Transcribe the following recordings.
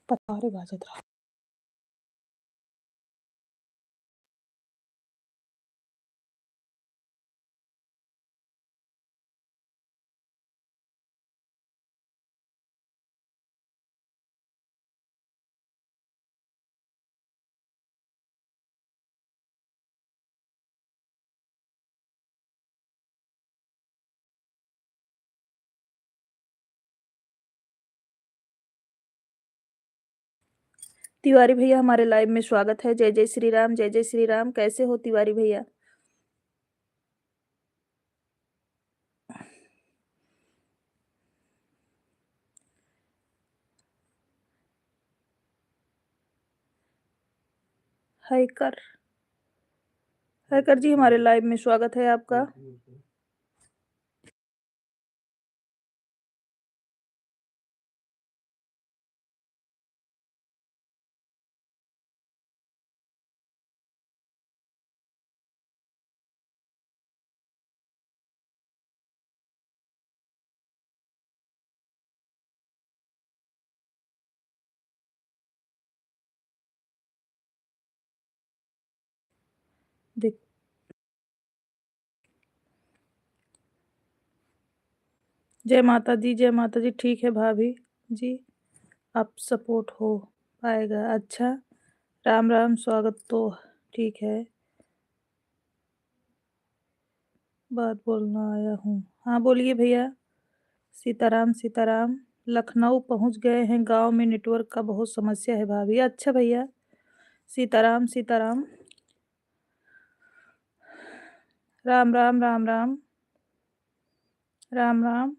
पतारे बाजत रहा। तिवारी भैया हमारे लाइव में स्वागत है। जय जय श्री राम, जय जय श्री राम। कैसे हो तिवारी भैया? हैकर हैकर जी हमारे लाइव में स्वागत है आपका। देख जय माता दी, जय माता जी। ठीक है भाभी जी, आप सपोर्ट हो पाएगा। अच्छा, राम राम, स्वागत तो ठीक है, बात बोलना आया हूँ। हाँ बोलिए भैया। सीताराम सीताराम। लखनऊ पहुँच गए हैं, गांव में नेटवर्क का बहुत समस्या है भाभी। अच्छा भैया, सीताराम सीताराम। राम राम राम राम राम राम।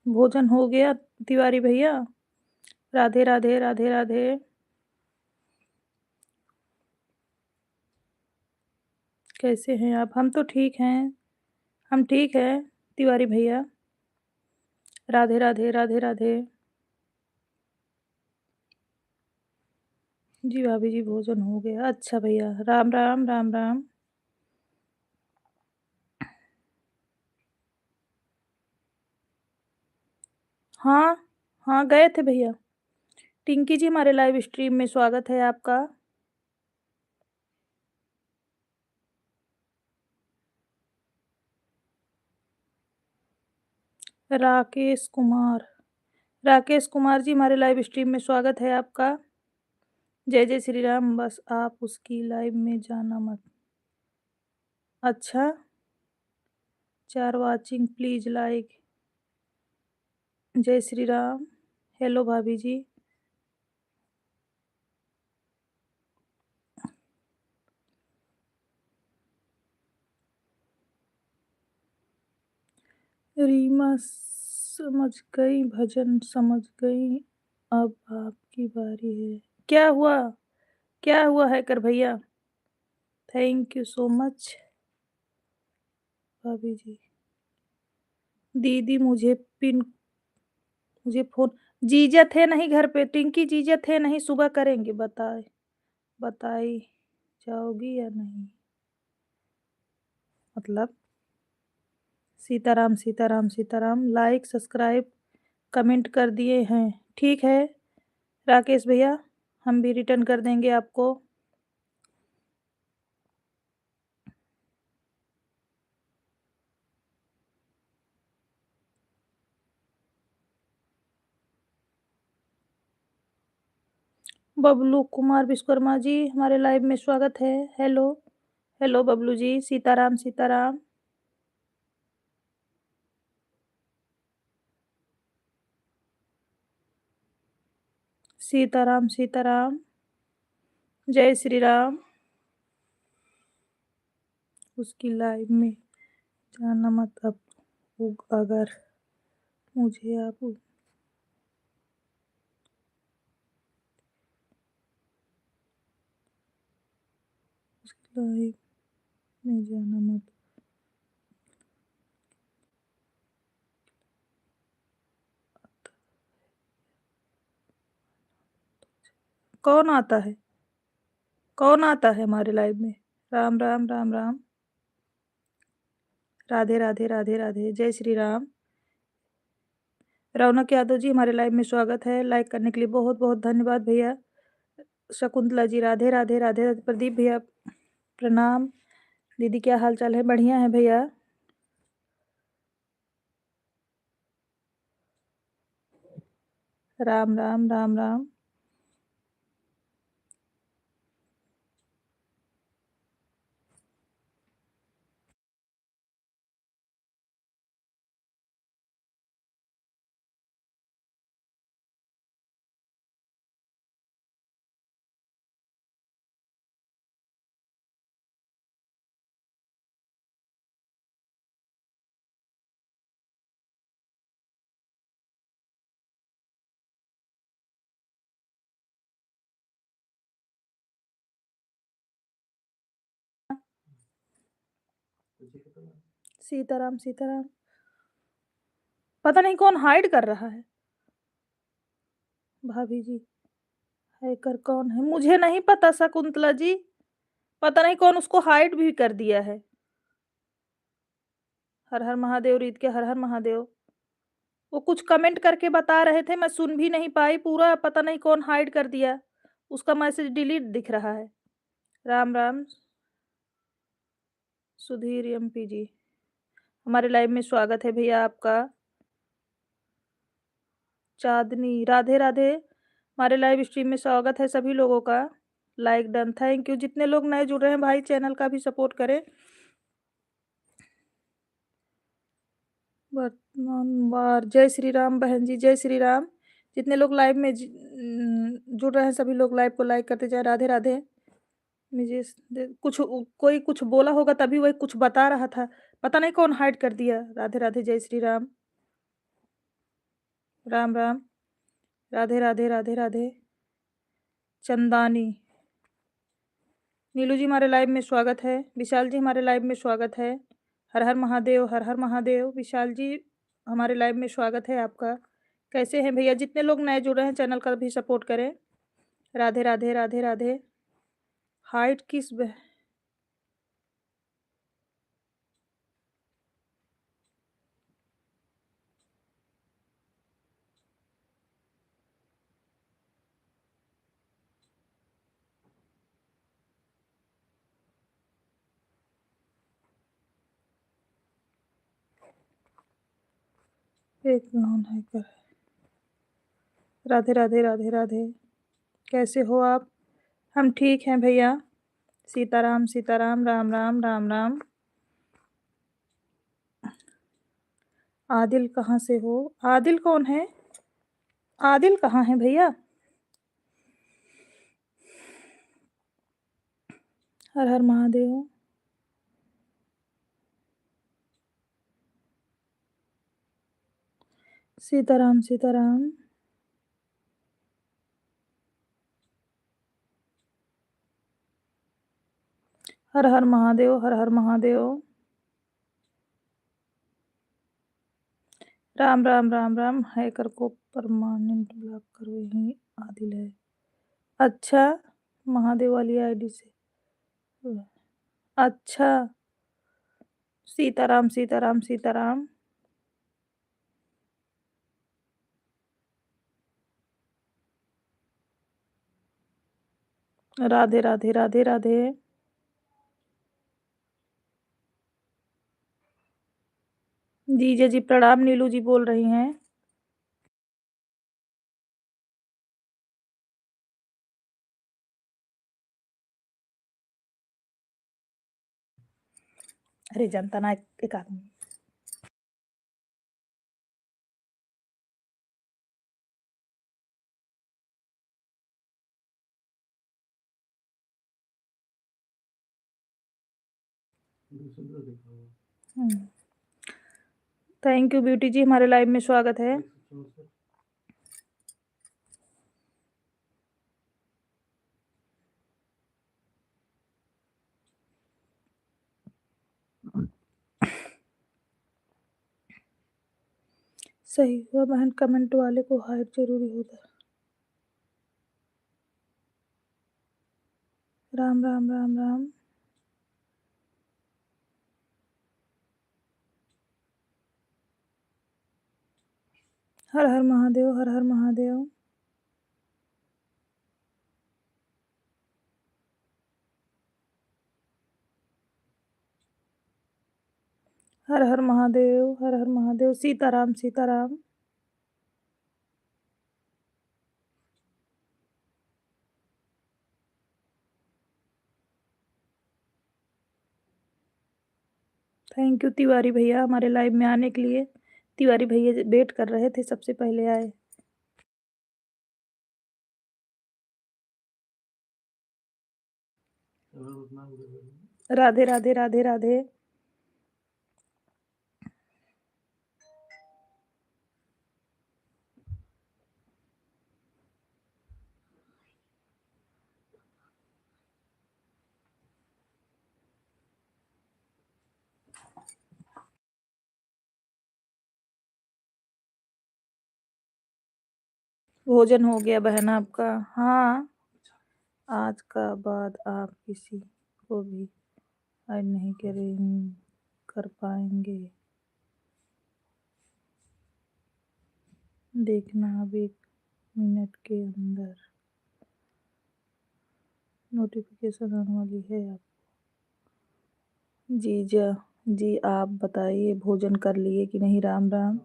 भोजन हो गया तिवारी भैया? राधे राधे राधे राधे। कैसे हैं आप? हम तो ठीक हैं, हम ठीक हैं तिवारी भैया। राधे राधे राधे राधे। जी भाभी जी, भोजन हो गया। अच्छा भैया, राम राम राम राम। हाँ हाँ, गए थे भैया। टिंकी जी हमारे लाइव स्ट्रीम में स्वागत है आपका। राकेश कुमार, राकेश कुमार जी हमारे लाइव स्ट्रीम में स्वागत है आपका। जय जय श्री राम। बस आप उसकी लाइव में जाना मत। अच्छा, 4 वाचिंग प्लीज लाइक। जय श्री राम। हेलो भाभी जी। रीमा समझ गई, भजन समझ गई, अब आपकी बारी है। क्या हुआ? क्या हुआ हैकर भैया? थैंक यू सो मच भाभी जी। दीदी मुझे फोन। जीजा थे नहीं घर पे, टिंकी जीजा थे नहीं, सुबह करेंगे। बताई जाओगी या नहीं? मतलब Sitaram Sitaram Sitaram. Like subscribe comment कर दिए हैं, ठीक है राकेश भैया, हम भी रिटर्न कर देंगे आपको। बबलू कुमार विश्वकर्मा जी हमारे लाइव में स्वागत है। Hello hello Bablu ji. सीताराम सीताराम। सीताराम सीताराम। जय श्री राम। उसकी लाइव में जाना मत। अब अगर मुझे आप उसकी लाइव में जाना मत। कौन आता है? कौन आता है हमारे लाइव में? राम, राम, राम, राम। राधे, राधे, राधे, राधे। जय श्री राम। रौनक यादव जी हमारे लाइव में स्वागत है। लाइक करने के लिए बहुत-बहुत धन्यवाद भैया। शकुंतला जी राधे, राधे, राधे। प्रदीप भैया प्रणाम। दीदी क्या हाल-चाल है? बढ़िया है भैया। राम, राम, राम, राम। सीताराम, सीताराम। पता नहीं कौन हाइड कर रहा है? भाभी जी, हैकर कौन है? मुझे नहीं पता शकुंतला जी। पता नहीं कौन उसको हाइड भी कर दिया है। हर हर महादेव रीत के हर हर महादेव। वो कुछ कमेंट करके बता रहे थे, मैं सुन भी नहीं पाई पूरा। पता नहीं कौन हाइड कर दिया। उसका मैसेज डिलीट दिख रहा है। राम, राम। सुधीर एमपी जी, हमारे लाइव में स्वागत है भैया आपका। चाँदनी, राधे, राधे। हमारे लाइव स्ट्रीम में स्वागत है सभी लोगों का। Like done, thank you. जितने लोग नए जुड़ रहे हैं भाई, चैनल का भी सपोर्ट करें। वर्तमान वार, जय श्री राम बहन जी, जय श्री राम। जितने लोग लाइव में जुड़ रहे हैं सभी लोग लाइव को लाइक करते जाए। राधे, राधे। मुझे कुछ कोई कुछ बोला होगा तभी वही कुछ बता रहा था। पता नहीं कौन हाइड कर दिया। राधे, राधे, जय श्री राम। राम, राम। राधे, राधे, राधे, राधे। चंदानी, नीलू जी हमारे लाइव में स्वागत है। विशाल जी हमारे लाइव में स्वागत है। हर हर महादेव, हर हर महादेव। विशाल जी हमारे लाइव में स्वागत है आपका। कैसे हैं भैया? जितने लोग नए जुड़ रहे हैं चैनल का भी सपोर्ट करें। राधे, राधे, राधे, राधे। हाइट किस एक नॉन हैकर। राधे, राधे, राधे, राधे। कैसे हो आप? हम ठीक हैं भैया। सीताराम, सीताराम, राम, राम, राम, राम। आदिल कहाँ से हो? आदिल कौन है? आदिल कहाँ है भैया? हर हर महादेव। सीताराम, सीताराम। हर हर महादेव, हर हर महादेव। राम, राम, राम, राम। हैकर को परमानेंट ब्लॉक करो, यही आदिल है। अच्छा, महादेव वाली आईडी से। अच्छा। सीताराम, सीताराम, सीताराम। राधे, राधे, राधे, राधे। जीजा जी प्रणाम। नीलू जी बोल रही हैं। अरे जनता ना एक आदमी। थैंक यू ब्यूटी जी, हमारे लाइव में स्वागत है। सही हुआ बहन, कमेंट वाले को हाइड जरूरी होता है। राम, राम, राम, राम। हर हर महादेव, हर हर महादेव। हर हर महादेव, हर हर महादेव। सीताराम, सीताराम। थैंक यू तिवारी भैया हमारे लाइव में आने के लिए। तिवारी भैया वेट कर रहे थे, सबसे पहले आए। राधे, राधे, राधे, राधे। भोजन हो गया बहन आपका? हाँ, आज का बाद आप किसी को भी ऐड नहीं कर पाएँगे। देखना अब 1 मिनट के अंदर नोटिफ़िकेशन आने वाली है आप। जी, आप बताइए भोजन कर लिए कि नहीं? राम, राम।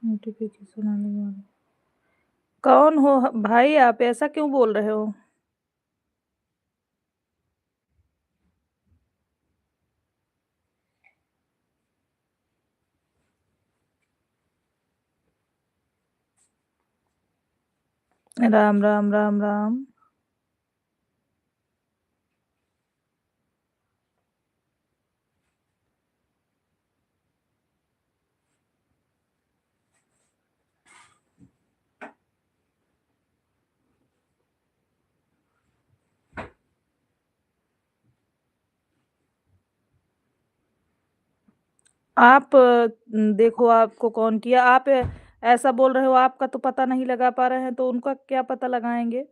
नोटिफ़िकेशन आने वाली। कौन हो भाई आप ऐसा क्यों बोल रहे हो? राम, राम, राम, राम। आप देखो आपको कौन किया? आप ऐसा बोल रहे हो, आपका तो पता नहीं लगा पा रहे हैं, तो उनका क्या पता लगाएँगे?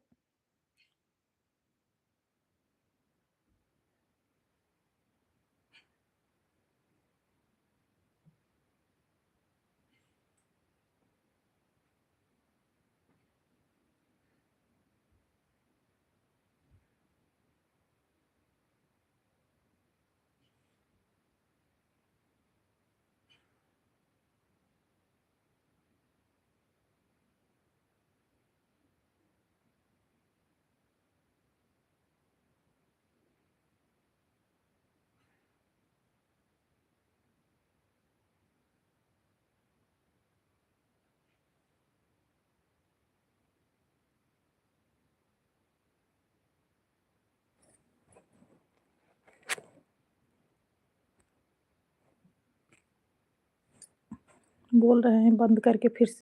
बोल रहे हैं बंद करके फिर से